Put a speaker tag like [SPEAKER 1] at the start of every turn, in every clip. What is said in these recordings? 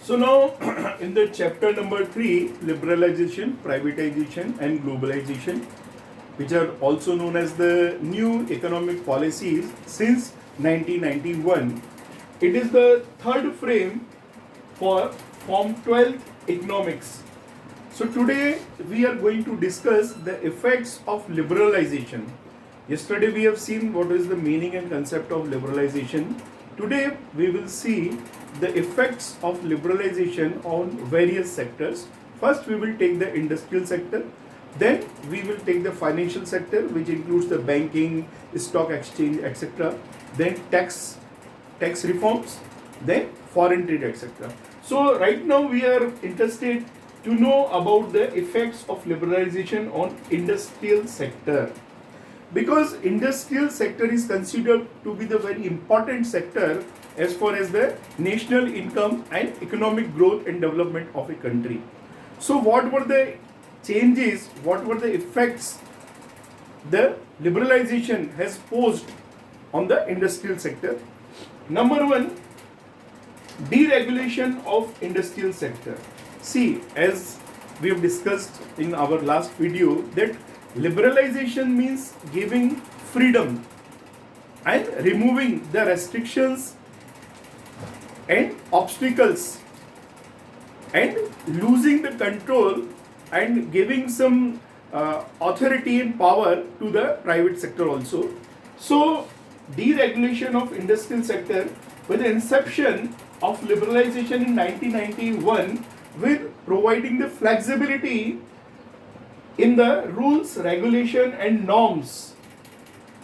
[SPEAKER 1] So now in the chapter number 3, liberalization, privatization and globalization, which are also known as the new economic policies since 1991, it is the third frame for Form 12 economics. So today we are going to discuss the effects of liberalization. Yesterday we have seen what is the meaning and concept of liberalization. Today we will see the effects of liberalization on various sectors. First we will take the industrial sector, then we will take the financial sector, which includes the banking, stock exchange, etc. Then tax reforms, then foreign trade, etc. So right now we are interested to know about the effects of liberalization on industrial sector, because industrial sector is considered to be the very important sector as far as the national income and economic growth and development of a country. So what were the changes, what were the effects the liberalization has posed on the industrial sector? Number one, deregulation of industrial sector. See, as we have discussed in our last video, that liberalization means giving freedom and removing the restrictions and obstacles and losing the control and giving some authority and power to the private sector also. So deregulation of industrial sector, with the inception of liberalization in 1991, with providing the flexibility in the rules, regulation and norms,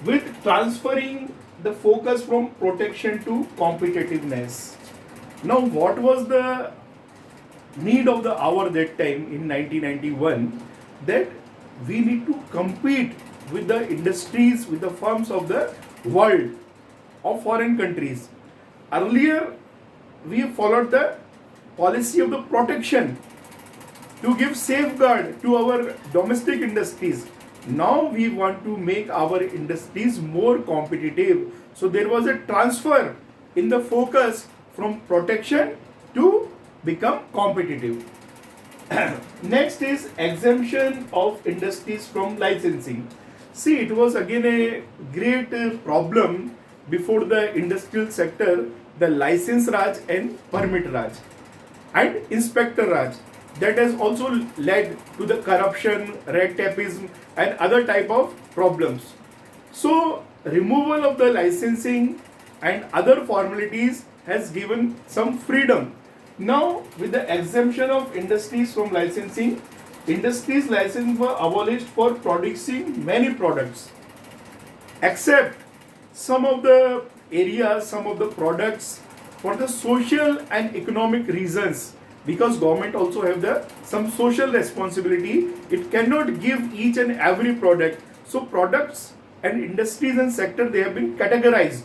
[SPEAKER 1] with transferring the focus from protection to competitiveness. Now what was the need of the hour that time in 1991? That we need to compete with the industries, with the firms of the world, of foreign countries. Earlier we followed the policy of the protection to give safeguard to our domestic industries. Now we want to make our industries more competitive. So there was a transfer in the focus from protection to become competitive. Next is exemption of industries from licensing. See, it was again a great problem before the industrial sector, the license Raj and permit Raj and inspector Raj. That has also led to the corruption, red tapeism and other type of problems. So removal of the licensing and other formalities has given some freedom. Now with the exemption of industries from licensing, industries license were abolished for producing many products, except some of the areas, some of the products for the social and economic reasons, because government also have the some social responsibility. It cannot give each and every product. So products and industries and sector, they have been categorized,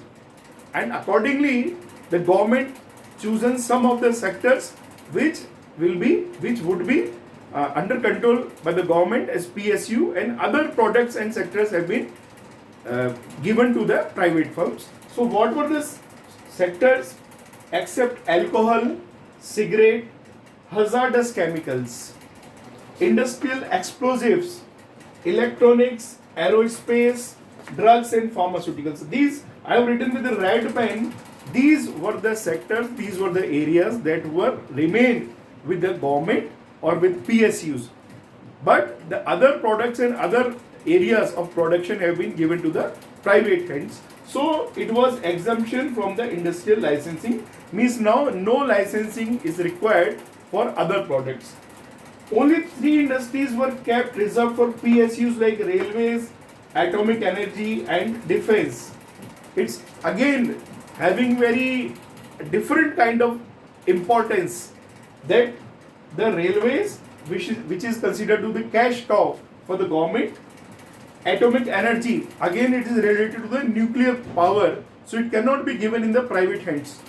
[SPEAKER 1] and accordingly the government chosen some of the sectors which would be under control by the government as PSU, and other products and sectors have been given to the private firms. So what were the sectors? Except alcohol, cigarette, hazardous chemicals, industrial explosives, electronics, aerospace, drugs and pharmaceuticals. These I have written with the red pen. These were the sectors, these were the areas that were remained with the government or with PSUs. But the other products and other areas of production have been given to the private hands. So it was exemption from the industrial licensing, means now no licensing is required for other products. Only 3 industries were kept reserved for PSUs, like railways, atomic energy and defense. It's again having very different kind of importance, that the railways, which is considered to be cash cow for the government. Atomic energy, again it is related to the nuclear power, so it cannot be given in the private hands.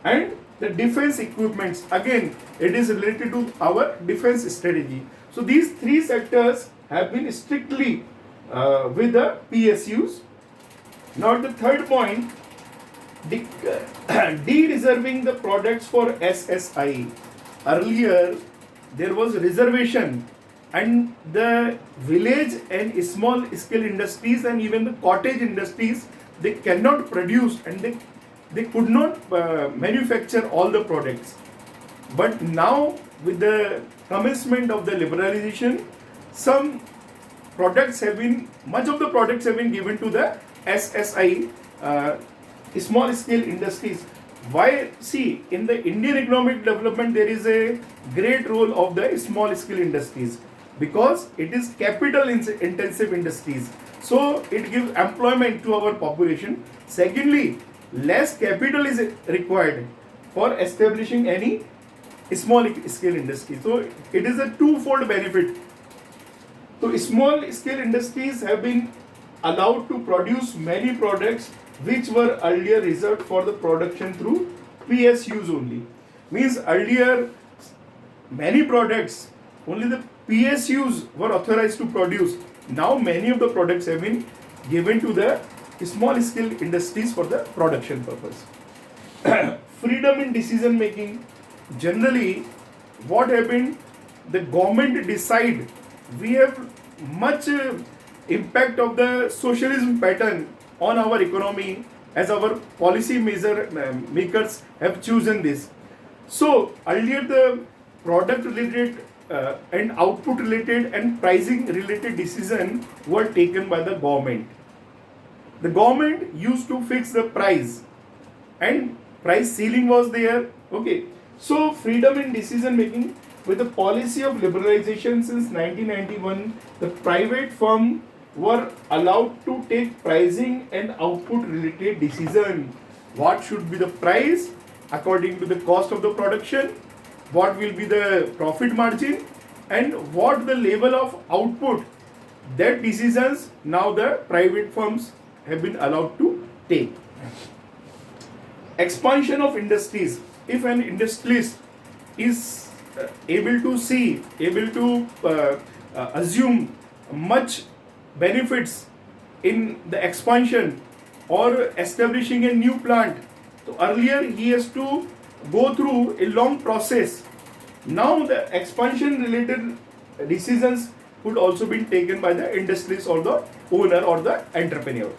[SPEAKER 1] And the defense equipments, again it is related to our defense strategy. So these 3 sectors have been strictly with the PSUs. Now the third point, de-reserving the products for SSI. earlier there was reservation, and the village and small scale industries and even the cottage industries, they cannot produce, and they could not manufacture all the products. But now with the commencement of the liberalization, some products have been, much of the products have been given to the SSI, small scale industries. Why? See, in the Indian economic development, there is a great role of the small scale industries, because it is capital intensive industries. So it gives employment to our population. Secondly, less capital is required for establishing any small scale industry. So it is a twofold benefit. So small scale industries have been allowed to produce many products which were earlier reserved for the production through PSUs only. Means earlier many products only the PSUs were authorized to produce. Now many of the products have been given to the small scale industries for the production purpose. Freedom in decision making. Generally, what happened? The government decide. We have much impact of the socialism pattern on our economy, as our policy makers have chosen this. So earlier the product related and output related and pricing related decision were taken by the government. The government used to fix the price, and price ceiling was there. Okay, so freedom in decision making. With the policy of liberalization since 1991, the private firm were allowed to take pricing and output related decision. What should be the price according to the cost of the production, what will be the profit margin, and what the level of output. That decisions now the private firms have been allowed to take. Expansion of industries. If an industrialist is able to assume much benefits in the expansion or establishing a new plant, so earlier he has to go through a long process. Now the expansion related decisions could also be taken by the industries or the owner or the entrepreneur.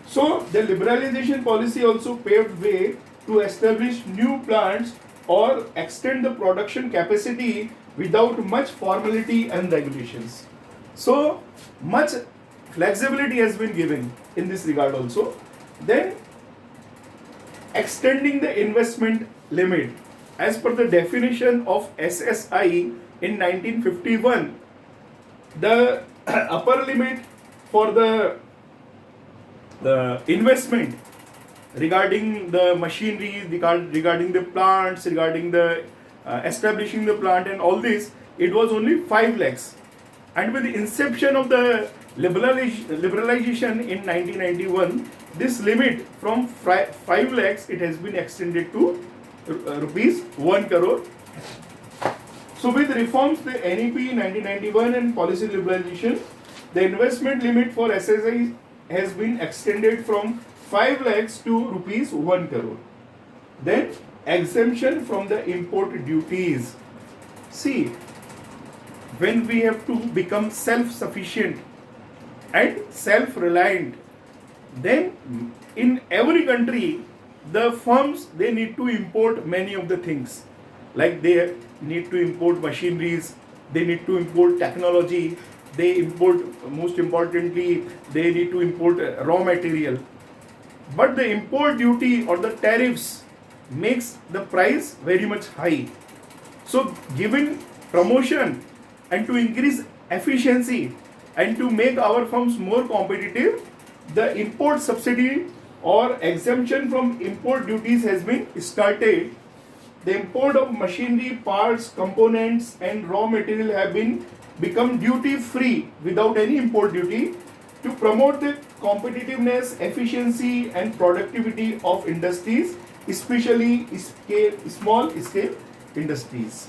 [SPEAKER 1] So the liberalization policy also paved way to establish new plants or extend the production capacity without much formality and regulations. So much flexibility has been given in this regard also. Then extending the investment limit. As per the definition of SSI in 1951, the upper limit for the investment regarding the machinery, regarding the plants, regarding the establishing the plant and all this, it was only 5 lakhs. And with the inception of the liberalization in 1991, this limit from 5 lakhs, it has been extended to rupees 1 crore. So with reforms, the NEP 1991 and policy liberalization, the investment limit for SSI has been extended from 5 lakhs to rupees 1 crore. Then exemption from the import duties. See, when we have to become self-sufficient and self-reliant, then in every country the firms, they need to import many of the things. Like they need to import machineries, they need to import technology, they import, most importantly, they need to import raw material. But the import duty or the tariffs makes the price very much high. So given promotion and to increase efficiency and to make our firms more competitive, the import subsidy or exemption from import duties has been started. The import of machinery, parts, components and raw material have been become duty free without any import duty to promote the competitiveness, efficiency and productivity of industries, especially small scale industries.